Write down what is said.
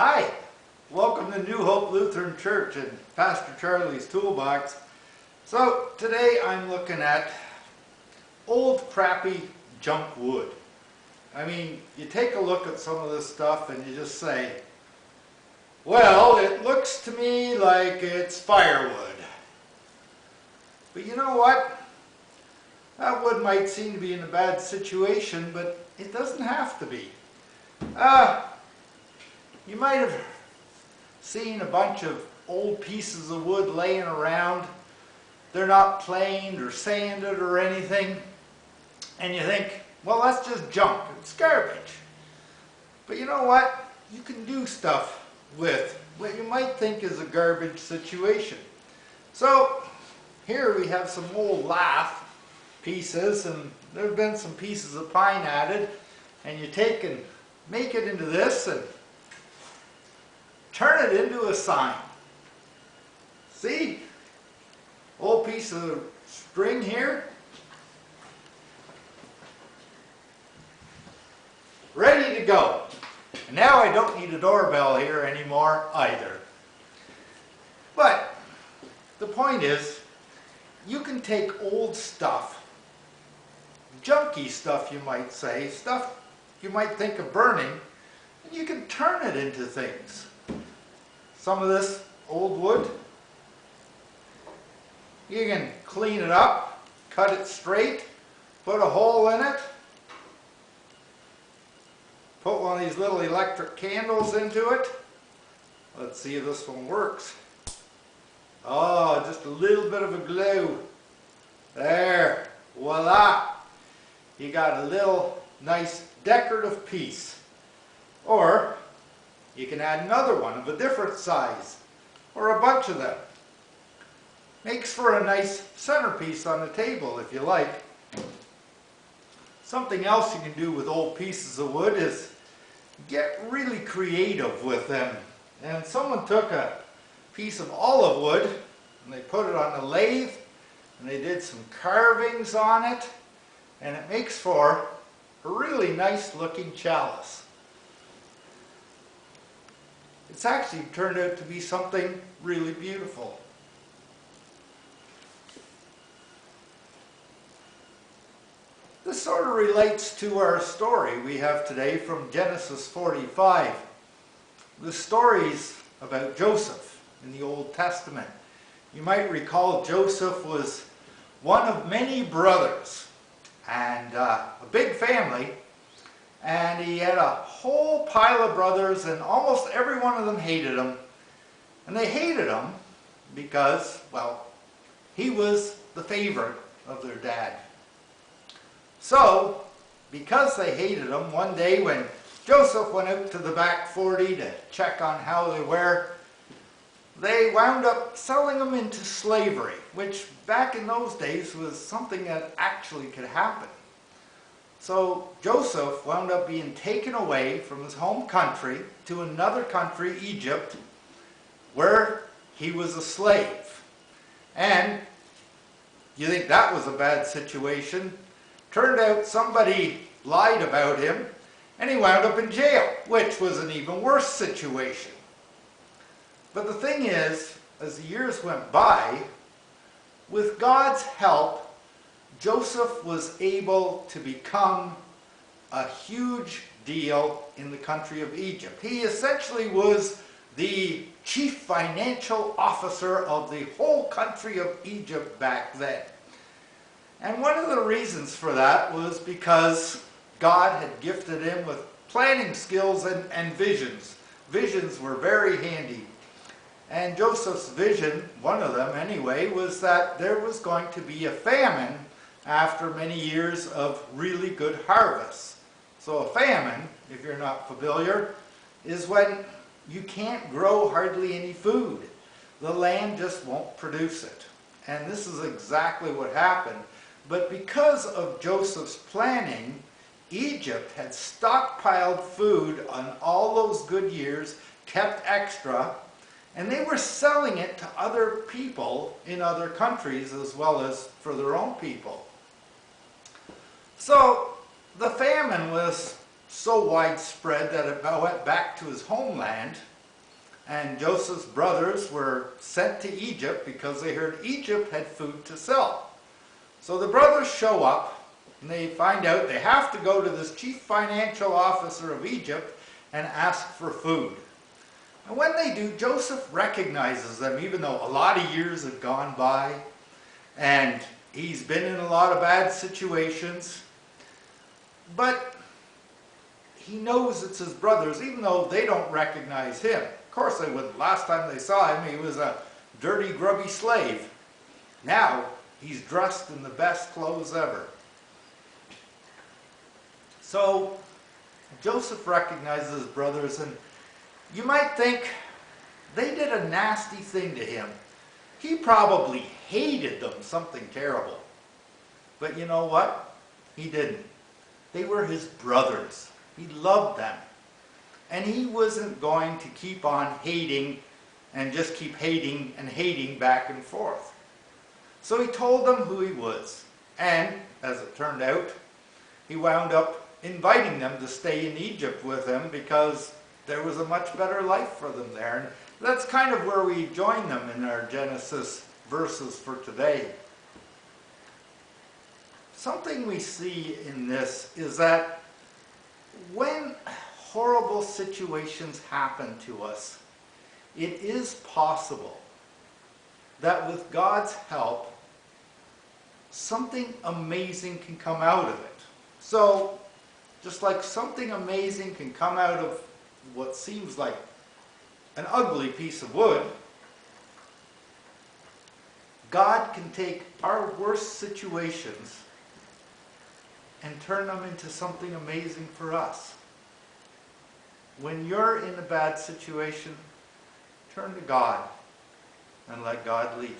Hi, welcome to New Hope Lutheran Church and Pastor Charlie's Toolbox. So today I'm looking at old crappy junk wood. I mean, you take a look at some of this stuff and you just say, well, it looks to me like it's firewood. But you know what? That wood might seem to be in a bad situation, but it doesn't have to be. You might have seen a bunch of old pieces of wood laying around. They're not planed or sanded or anything. And you think, well, that's just junk. It's garbage. But you know what? You can do stuff with what you might think is a garbage situation. So here we have some old lath pieces, and there have been some pieces of pine added. And you take and make it into this and turn it into a sign. See? Old piece of string here. Ready to go. And now I don't need a doorbell here anymore either. But the point is, you can take old stuff, junky stuff you might say, stuff you might think of burning, and you can turn it into things. Some of this old wood, you can clean it up, cut it straight, put a hole in it, put one of these little electric candles into it. Let's see if this one works. Oh, just a little bit of a glow. There, voila. You got a little nice decorative piece. Or you can add another one of a different size, or a bunch of them. Makes for a nice centerpiece on the table if you like. Something else you can do with old pieces of wood is get really creative with them. And someone took a piece of olive wood and they put it on the lathe and they did some carvings on it, and it makes for a really nice looking chalice. It's actually turned out to be something really beautiful. This sort of relates to our story we have today from Genesis 45. The story's about Joseph in the Old Testament. You might recall Joseph was one of many brothers and a big family. And he had a whole pile of brothers, and almost every one of them hated him. And they hated him because, well, he was the favorite of their dad. So, because they hated him, one day when Joseph went out to the back 40 to check on how they were, they wound up selling them into slavery, which back in those days was something that actually could happen. So Joseph wound up being taken away from his home country to another country, Egypt, where he was a slave. And you think that was a bad situation. Turned out somebody lied about him and he wound up in jail, which was an even worse situation. But the thing is, as the years went by, with God's help, Joseph was able to become a huge deal in the country of Egypt. He essentially was the chief financial officer of the whole country of Egypt back then. And one of the reasons for that was because God had gifted him with planning skills and visions. Visions were very handy. And Joseph's vision, one of them anyway, was that there was going to be a famine after many years of really good harvests. So a famine, if you're not familiar, is when you can't grow hardly any food. The land just won't produce it. And this is exactly what happened. But because of Joseph's planning, Egypt had stockpiled food on all those good years, kept extra, and they were selling it to other people in other countries as well as for their own people. So the famine was so widespread that it went back to his homeland, And Joseph's brothers were sent to Egypt because they heard Egypt had food to sell. So the brothers show up and they find out they have to go to this chief financial officer of Egypt and ask for food. And when they do, Joseph recognizes them, even though a lot of years have gone by and he's been in a lot of bad situations. But he knows it's his brothers, even though they don't recognize him. Of course they wouldn't. Last time they saw him, he was a dirty, grubby slave. Now, he's dressed in the best clothes ever. So, Joseph recognizes his brothers, and you might think they did a nasty thing to him. He probably hated them, something terrible. But you know what? He didn't. They were his brothers. He loved them. And he wasn't going to keep on hating and just keep hating and hating back and forth. So he told them who he was. And, as it turned out, he wound up inviting them to stay in Egypt with him because there was a much better life for them there. And that's kind of where we join them in our Genesis verses for today. Something we see in this is that when horrible situations happen to us, it is possible that with God's help, something amazing can come out of it. So, just like something amazing can come out of what seems like an ugly piece of wood, God can take our worst situations and turn them into something amazing for us. When you're in a bad situation, turn to God and let God lead you.